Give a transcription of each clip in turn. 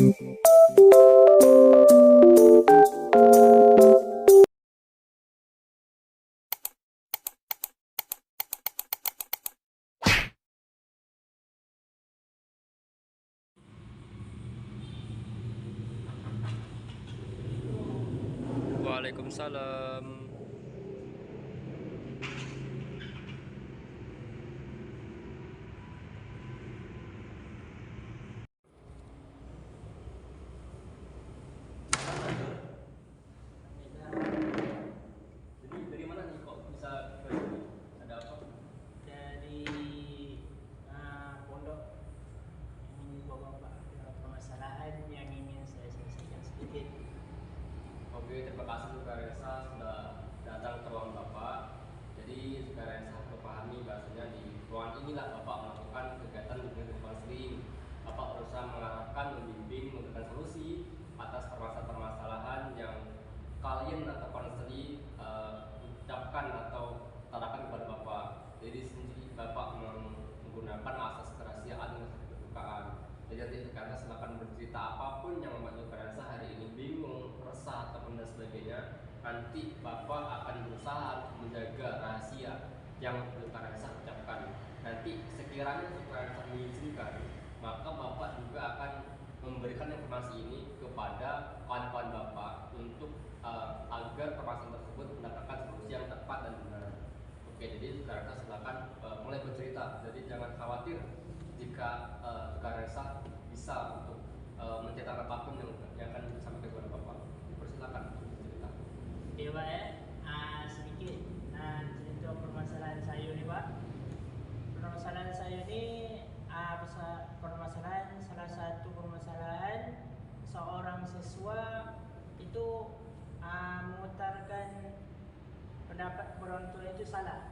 Waalaikumsalam. Jadi dari mana nih kok bisa ke sini? Ada apa? Dari pondok ini beberapa permasalahan yang ingin saya selesaikan sedikit. Oke, terima kasih Kak Resa sudah datang ke ruang Bapak. Jadi Kak Resa memahami bahasanya di ruangan inilah Bapak melakukan kegiatan dengan konseling. Bapak berusaha mengarahkan, membimbing, memberikan solusi atas permasalahan yang kalian atau konseling ucapkan atau utarakan kepada Bapak. Jadi sendiri Bapak menggunakan asas kerahasiaan dan keterbukaan. Jadi nanti karena silakan bercerita apapun yang membuat Kak Resa hari ini bingung, resah ataupun dan sebagainya. Nanti Bapak akan berusaha menjaga rahasia yang Kak Resa ucapkan. Nanti sekiranya Kak Resa mengizinkan, maka Bapak juga akan memberikan informasi ini kepada kawan-kawan Bapak untuk agar permasalahan tersebut mendapatkan solusi yang tepat dan benar. Oke, jadi Kak Resa silakan mulai bercerita. Jadi jangan khawatir jika Kak Resa bisa untuk mencetak apapun yang akan disampaikan kepada Bapak. Dipersilakan untuk bercerita. Iya Pak ya, sedikit cerita permasalahan saya nih Pak. Permasalahan saya ini permasalahan salah satu permasalahan seorang siswa itu mengutarakan pendapat orang tua itu salah.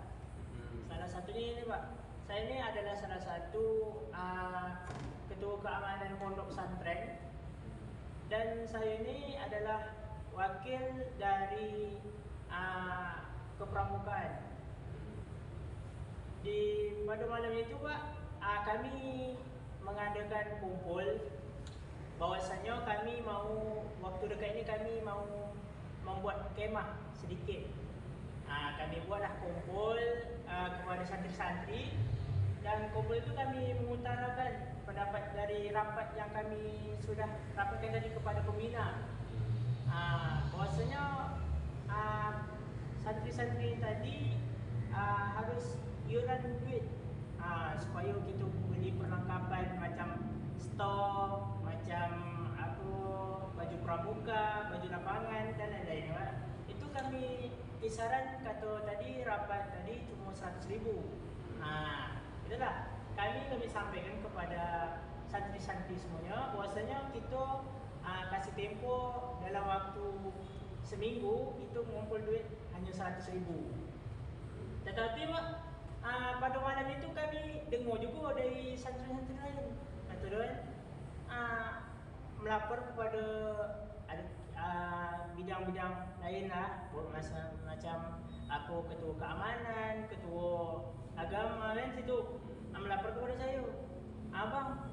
Salah satunya ini Pak, saya ini adalah salah satu ketua keamanan pondok pesantren dan saya ini adalah wakil dari kepramukaan. Pada malam itu Pak, kami mengadakan kumpul. Bahwasanya kami mau waktu dekat ini kami mau membuat kemah sedikit. Kami buatlah kumpul kepada santri-santri dan kumpul itu kami mengutarakan pendapat dari rapat yang kami sudah rapatkan tadi kepada pembina. Bahwasanya santri-santri tadi harus iuran duit supaya kita beli perlengkapan macam stok, macam baju pramuka, baju lapangan dan lain-lain. Itu kami kisaran kata tadi rapat tadi cuma 100.000. Itulah kami sampaikan kepada santri-santri semuanya bahwasanya kita kasih tempo dalam waktu seminggu itu mengumpul duit hanya 100.000. Tetapi pada malam itu kami dengar juga dari santri-santri lain melapor kepada bidang-bidang lain lah, macam aku ketua keamanan, ketua agama kan situ melapor kepada saya, abang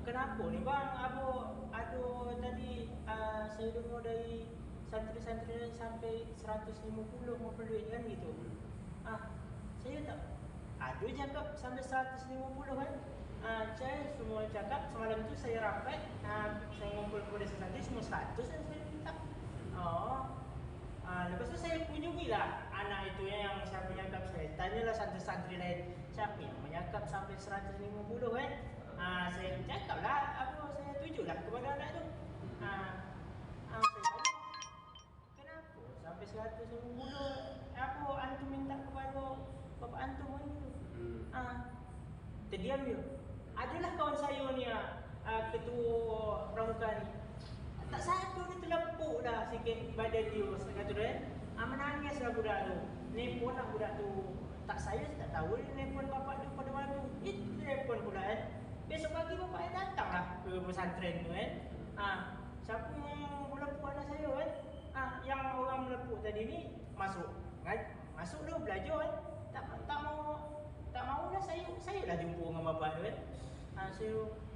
kenapa nih bang, aku tadi saya dengar dari santri-santri sampai 150 duit kan gitu. Saya tak ada cakap sampai 150 kan. Saya semua cakap semalam itu saya rapat, saya ngumpul kepada santri semua 100 yang saya minta. Lepas tu saya kunjungilah anak itu yang siapa menyakap saya. Tanyalah santri-santri lain, siapa yang menyakap sampai 150 kan. Saya cakap lah, saya tunjuklah kepada anak itu. Saya tanya, kenapa sampai 150? Apa antum minta kepada bapak antum kan gitu? Terdiam dia. Adalah kawan saya ni ketua pramuka ni. Tak satu ni terlepuk dah sikit badan dia. Saya kata dia menangislah budak tu. Nelpon lah budak tu. Tak, saya tak tahu dia nelpon bapak dia pada malam tu. Itu nelpon pula kan. Besok pagi bapak dia datang lah ke pesantren tu kan. Siapa yang melepuk anak saya kan. Yang orang melepuk tadi ni masuk tu belajar kan. Tak mau lah saya lah jumpa dengan bapak tu kan.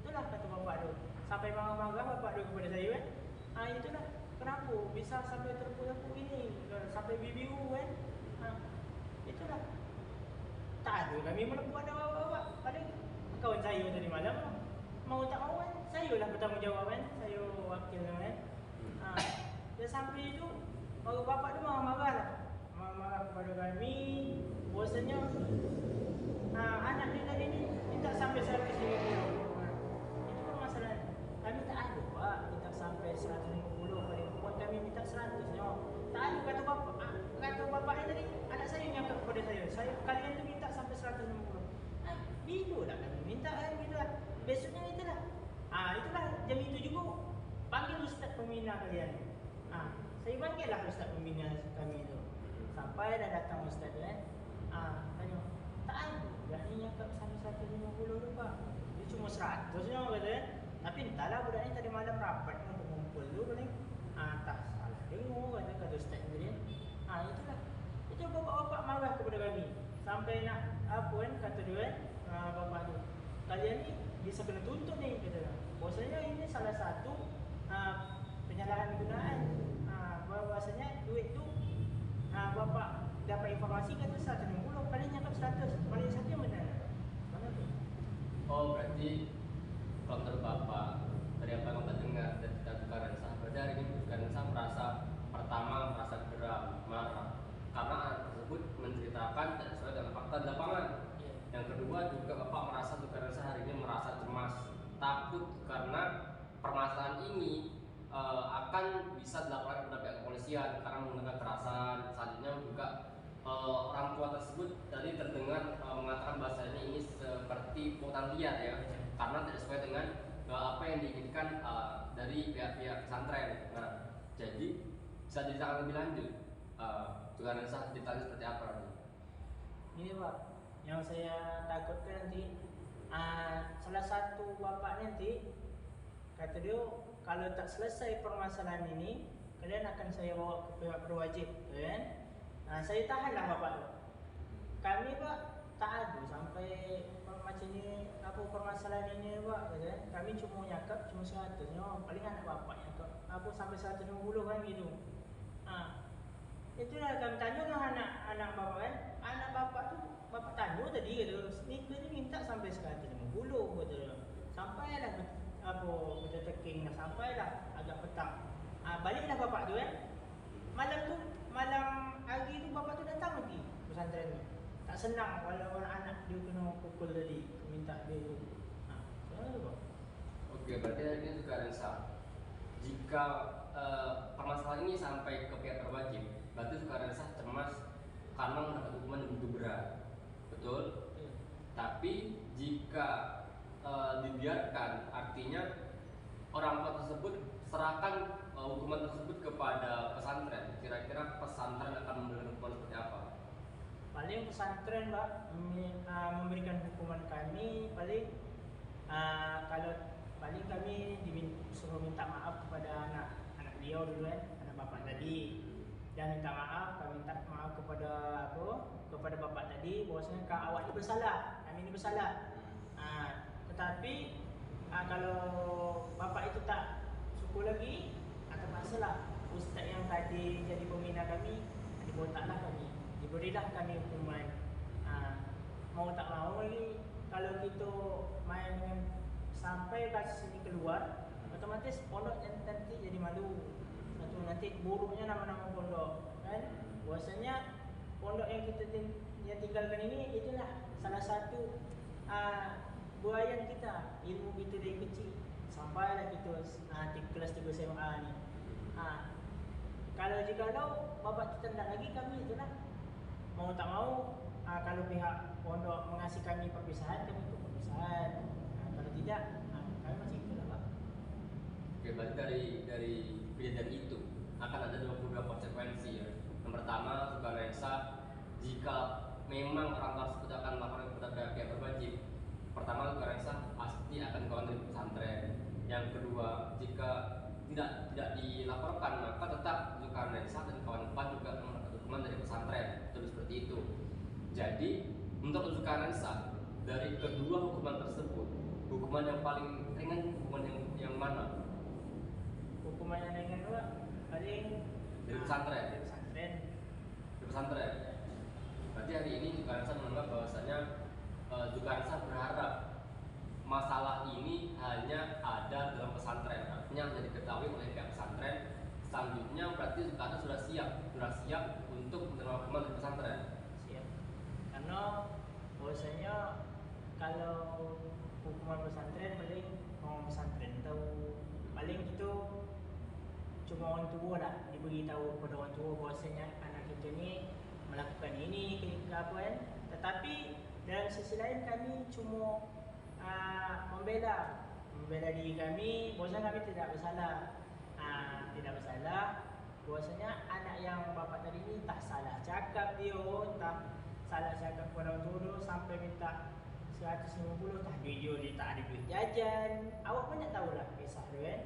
Itulah kata bapak tu. sampai marah-marah bapak dia kepada saya kan. Itulah kenapa bisa sampai terpukul ini, sampai bibiu kan. Itulah tak ada kami menemukan bapak. Paling kawan saya tadi malam mau tak mau kan, saya lah bertanggungjawab kan, saya wakil kan. Dia sampai itu baru bapak tu marah-marah lah, marah-marah kepada kami. Bahasanya anak dia tadi ni minta sampai 150. Itu permasalahan. Kami tak ada pak minta sampai 150, paling kuat kami minta 100 nyawa. Tak ada kata bapak ni tadi, anak saya yang kepada saya kalian tu minta sampai 160. Bila lah kami minta kan, bila lah. Besoknya itulah. Itulah jam itu juga panggil ustaz pembina kalian. Saya panggil lah ustaz pembina kami tu. Sampai dah datang ustaz tu kan. Tanya, tak ada. Budak ni cakap sampai 150 tu pak. Dia cuma 100 je orang kata kan. Tapi entahlah budak ni tadi malam rapat untuk mengumpul tu paling. Tak salah dengar kata ustaz tu tadi. Itulah. Itu bapak-bapak marah kepada kami. Sampai nak apa kan kata dia kan. Bapak tu, kalian ni bisa kena tuntut ni kata. Bahasanya ini salah satu penyalahan gunaan. Bahasanya duit tu bapak dapat informasi kata 160, kalian cakap 100. Paling satu yang benar. Mana tu? Oh, berarti kalau menurut bapak dari apa yang bapak dengar dan kita tukaran sah, berarti hari ini tukaran sah merasa pertama merasa geram, marah karena anak tersebut menceritakan tidak sesuai dengan fakta di lapangan. Yang kedua juga bapak merasa tukaran sah hari ini merasa cemas, takut karena permasalahan ini akan bisa dilaporkan kepada pihak kepolisian karena menggunakan kekerasan. Selanjutnya juga orang tua tersebut tadi terdengar mengatakan bahasanya ini seperti pungutan liar ya, karena tidak sesuai dengan apa yang diinginkan dari pihak-pihak pesantren. Nah, jadi bisa diceritakan lebih lanjut tukaran sah detailnya seperti apa nanti? Ini pak, yang saya takutkan nanti salah satu bapak nanti kata dia kalau tak selesai permasalahan ini kalian akan saya bawa ke pihak berwajib kan. Saya tahanlah bapak tu. Kami pak tak ada sampai macam ni apa permasalahan ini pak kata. Kami cuma nyakap cuma 100 paling anak bapak nyakap apa sampai 160 kan gitu. Itulah kami tanya lah anak bapak kan. Anak bapak tu bapak tanya tadi kata sneaker ni minta sampai 150 kata. Sampailah apa kita teking dah, sampailah agak petang. Baliklah bapak tu kan. Malam hari tu bapak tu datang lagi pesantren ni. Tak senang walaupun anak dia kena pukul tadi, minta dia tu. Macam tu pak. Okey, berarti hari ini tukaran sah. Jika permasalahan ini sampai ke pihak berwajib, berarti tukaran sah cemas karena mendapat hukuman yang begitu berat, betul? Tapi jika dibiarkan, artinya orang tua tersebut serahkan hukuman tersebut kepada pesantren. Kira-kira pesantren akan memberikan hukuman seperti apa? Paling pesantren pak memberikan hukuman kami paling kalau paling kami suruh minta maaf kepada anak beliau dulu kan, anak bapak tadi. Dan minta maaf, kami minta maaf kepada bapak tadi bahwasanya awak ni bersalah, kami ni bersalah. Tetapi kalau bapak itu tak syukur lagi, terpaksalah ustaz yang tadi jadi pembina kami dibotaklah kami, diberilah kami hukuman. Mau tak mau lagi kalau kita main dengan sampai kasus ini keluar, otomatis pondok nanti jadi malu. Satu nanti buruknya nama-nama pondok kan. Bahwasanya pondok yang kita tinggalkan ini itulah salah satu buayan kita, ilmu kita dari kecil sampailah kita kelas 3 SMA ni. Kalau bapak kita tak lagi kami itulah mau tak mau kalau pihak pondok mengasih kami perpisahan, kami ikut perpisahan. Kalau tidak kami masih itulah pak. Oke, berarti dari kejadian itu akan ada 22 konsekuensi ya. Yang pertama, tukaran sah jika memang orang tersebut akan melakukan kepada pihak berwajib. Pertama, tukaran sah pasti akan dikeluarkan dari pesantren. Yang kedua, jika tidak dilaporkan maka tetap tukaran sah dan kawan-kawan juga mendapat hukuman dari pesantren. Terus seperti itu. Jadi untuk tukaran sah dari kedua hukuman tersebut, hukuman yang paling ringan hukuman yang yang mana? Hukuman yang ringan dua paling Dari pesantren. dari pesantren. Di pesantren. Berarti hari ini Zukarsa menganggap bahwasanya Zukarsa berharap masalah ini hanya ada dalam pesantren, artinya hanya diketahui oleh pihak pesantren. Selanjutnya berarti Zukarsa sudah siap untuk menerima hukuman dari pesantren. Siap. Karena bahwasanya kalau hukuman pesantren paling orang pesantren tahu paling itu cuma orang tua lah diberitahu kepada orang tua bahwasanya anak kita ni melakukan ini ke apa kan. Tetapi dalam sisi lain kami cuma membela diri kami bahwasanya kami tidak bersalah. Tidak bersalah bahwasanya anak yang bapa tadi ni tak salah cakap dia, tak salah cakap kepada orang tua sampai minta 150 tak dia tak ada duit jajan. Awak pun tak tahulah kisah dia kan.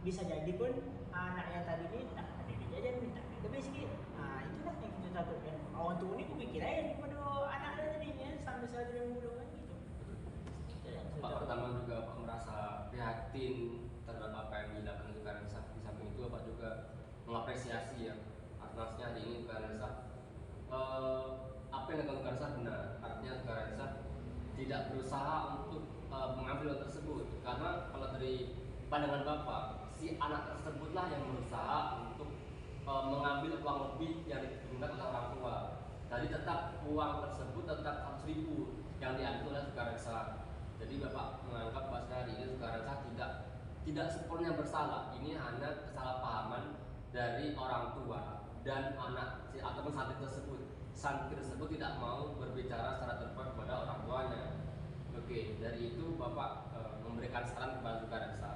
Bisa jadi pun anak yang tadi ni tak ada duit jajan, minta duit lebih sikit. Itulah yang kita takutkan. Orang tua ni pun fikir lain daripada anak dia tadi ni kan, sampai 150 kan gitu. Pak pertama juga Pak merasa prihatin terhadap apa yang dilakukan Zukarsa. Di samping itu Pak juga mengapresiasi ya, artinya hari ini Zukarsa apa yang dilakukan Zukarsa benar. Artinya Zukarsa tidak berusaha untuk mengambil hal tersebut, karena kalau dari pandangan Bapak, si anak tersebutlah yang berusaha untuk mengambil uang lebih yang diberikan oleh orang tua. Jadi tetap uang tersebut tetap 100.000 yang diambil oleh Zukarsa. Jadi Bapak menganggap bahwa hari ini Zukarsa tidak sepenuhnya bersalah. Ini hanya kesalahpahaman dari orang tua dan anak ataupun santri tersebut. Santri tersebut tidak mau berbicara secara terbuka kepada orang tuanya. Oke, dari itu Bapak memberikan saran kepada Zukarsa.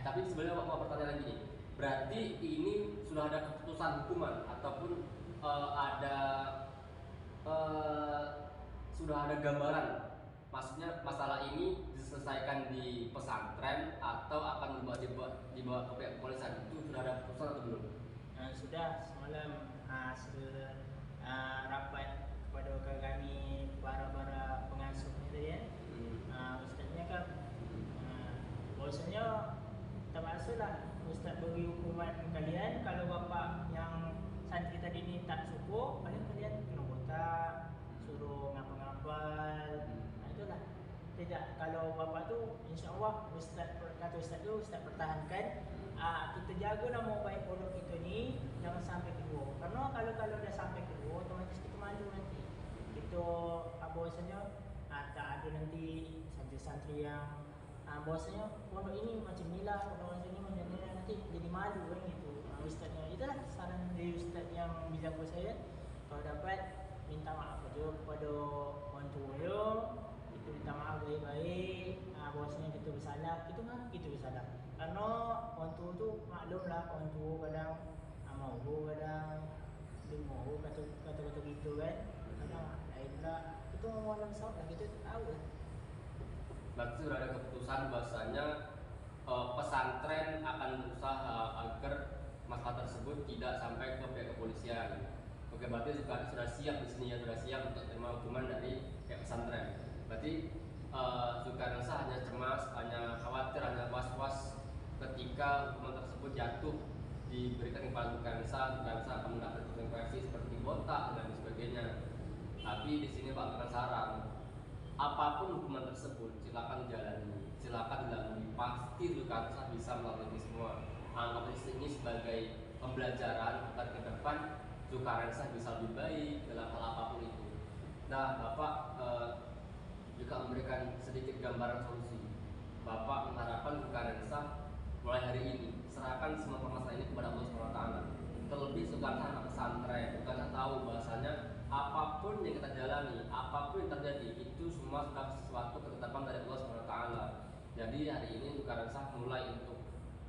Tapi sebenarnya Bapak mau bertanya lagi nih. Berarti ini sudah ada keputusan hukuman ataupun sudah ada gambaran, maksudnya masalah ini diselesaikan di pesantren atau akan dibawa ke pihak kepolisian, itu sudah ada keputusan atau belum? Sudah semalam sudah rapat kepada kami para pengasuh ni ya. Ustaznya kan bahwasanya termasuklah ustaz beri hukuman kalian kalau bapa yang santri tadi ni tak syukur, paling kalian kena botak, suruh ngapal-ngapal. Itulah. Tidak, kalau bapa tu insya-Allah ustaz kata ustaz tu ustaz pertahankan, kita jaga nama baik pondok kita ni jangan sampai kedua. Karena kalau dah sampai kedua otomatis kita malu nanti. Kita bahwasanya tak ada nanti santri-santri yang bahwasanya pondok ini macam ni lah, pondok macam ni macam ni lah, nanti jadi malu kan gitu. Ustaznya itulah saran dari ustaz yang bilang kepada saya, kalau dapat minta maaf aja kepada orang tua dia, kita minta maaf baik-baik, bahwasanya kita bersalah, kita bersalah. Karena orang tua tu maklumlah, orang tua kadang mahu, kadang dengar kata-kata gitu kan, kadang lain pula kita ngomong dalam sahabat kita tahu lah. Berarti sudah ada keputusan bahasanya pesantren akan berusaha agar masalah tersebut tidak sampai ke pihak kepolisian. Oke, berarti sudah siap di sini ya, sudah siap untuk terima hukuman dari pihak pesantren. Berarti Zukarsa hanya cemas, hanya khawatir, hanya was-was ketika hukuman tersebut jatuh diberikan kepada Zukarsa akan mendapat konsekuensi seperti botak dan sebagainya. Tapi di sini Pak berikan saran, apapun hukuman tersebut silakan jalani, silakan dilalui, pasti Zukarsa bisa melalui ini semua. Anggap ini sebagai pembelajaran agar ke depan Zukarsa bisa lebih baik dalam hal apapun itu. Nah, Bapak juga memberikan sedikit gambaran solusi. Bapak mengharapkan Zukarsa mulai hari ini serahkan semua permasalahan ini kepada Allah SWT. Terlebih Zukarsa anak pesantren, Zukarsa tahu bahasanya apapun yang kita jalani, apapun yang terjadi, itu semua sudah sesuatu ketetapan dari Allah SWT. Jadi hari ini Zukarsa mulai untuk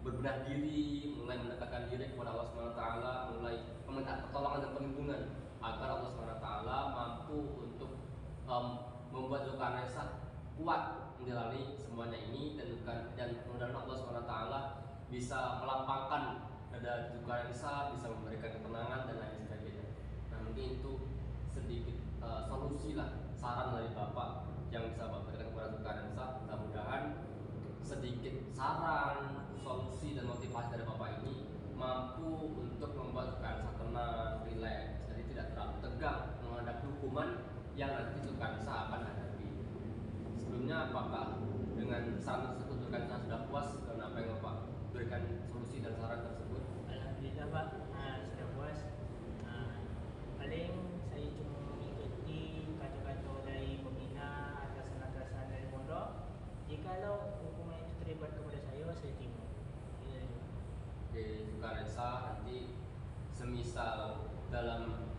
berbenah diri, mulai mendekatkan diri kepada Allah SWT, mulai meminta pertolongan dan perlindungan agar Allah SWT mampu untuk membuat Zukarsa kuat menjalani semuanya ini, dan mudah-mudahan Allah SWT bisa melapangkan dada Zukarsa, bisa memberikan ketenangan dan lain sebagainya. Nah, mungkin itu sedikit solusi lah, saran dari Bapak yang bisa Bapak berikan kepada Zukarsa. Mudah-mudahan sedikit saran, solusi dan motivasi dari bapak ini mampu untuk membuat Sukarensa tenang, rileks, jadi tidak terlalu tegang menghadapi hukuman yang nanti Sukarensa akan hadapi. Sebelumnya apakah dengan saran tersebut Sukarensa sudah puas dengan apa yang bapak berikan solusi dan saran tersebut? Alhamdulillah Pak, sudah puas. Paling saya cuma mengikuti kata-kata dari pembina, atasan-atasan dari pondok. Jikalau hukuman itu terlibat kepada saya terima. Ya. Oke, Sukarensa nanti semisal dalam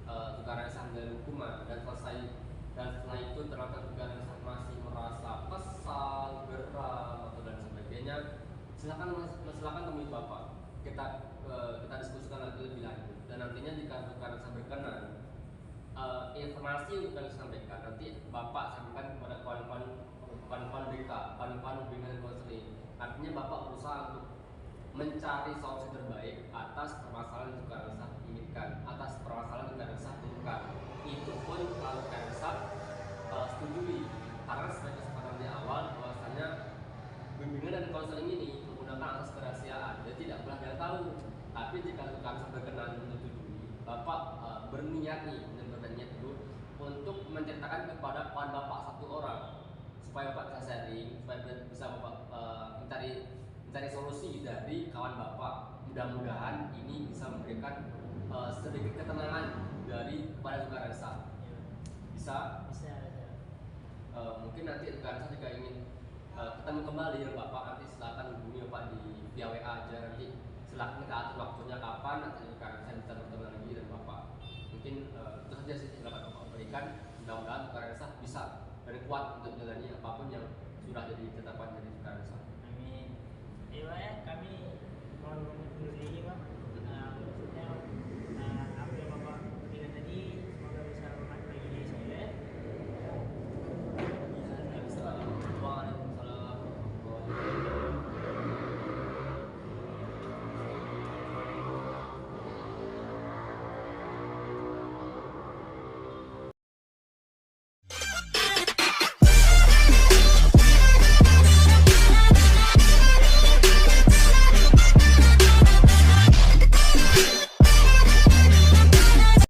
Sukarensa menjalani hukuman dan setelah itu ternyata Sukarensa masih merasa kesal, geram atau dan sebagainya, silakan temui bapak. Kita diskusikan nanti lebih lanjut dan nantinya jika Sukarensa berkenan, informasi yang akan disampaikan nanti bapak sampaikan kepada kawan-kawan BK, kawan-kawan bimbingan konseling. Artinya bapak berusaha untuk mencari solusi terbaik atas permasalahan yang Sukarensa inginkan, atas permasalahan yang Sukarensa temukan. Itu pun kalau Sukarensa setujui, karena sebagai kesepakatan di awal bahwasanya bimbingan dan konseling ini menggunakan asas kerahasiaan, jadi tidak boleh ada tahu. Tapi jika Sukarensa berkenan menyetujui, bapak berniat dulu untuk menceritakan kepada kawan bapak satu orang supaya bapak bisa sharing, supaya bisa bapak mencari solusi dari kawan bapak. Mudah-mudahan ini bisa memberikan sedikit ketenangan dari kepada Sukarensa. Bisa? Bisa. Mungkin nanti Sukarensa juga ingin ketemu kembali dengan bapak, nanti silakan hubungi bapak di via WA aja, nanti silakan kita atur waktunya kapan, nanti Sukarensa bisa bertemu lagi dengan bapak. Mungkin itu saja sih silakan bapak berikan. Mudah-mudahan Sukarensa bisa dan kuat untuk menjalani apapun yang sudah jadi ketetapan dari Sukarensa.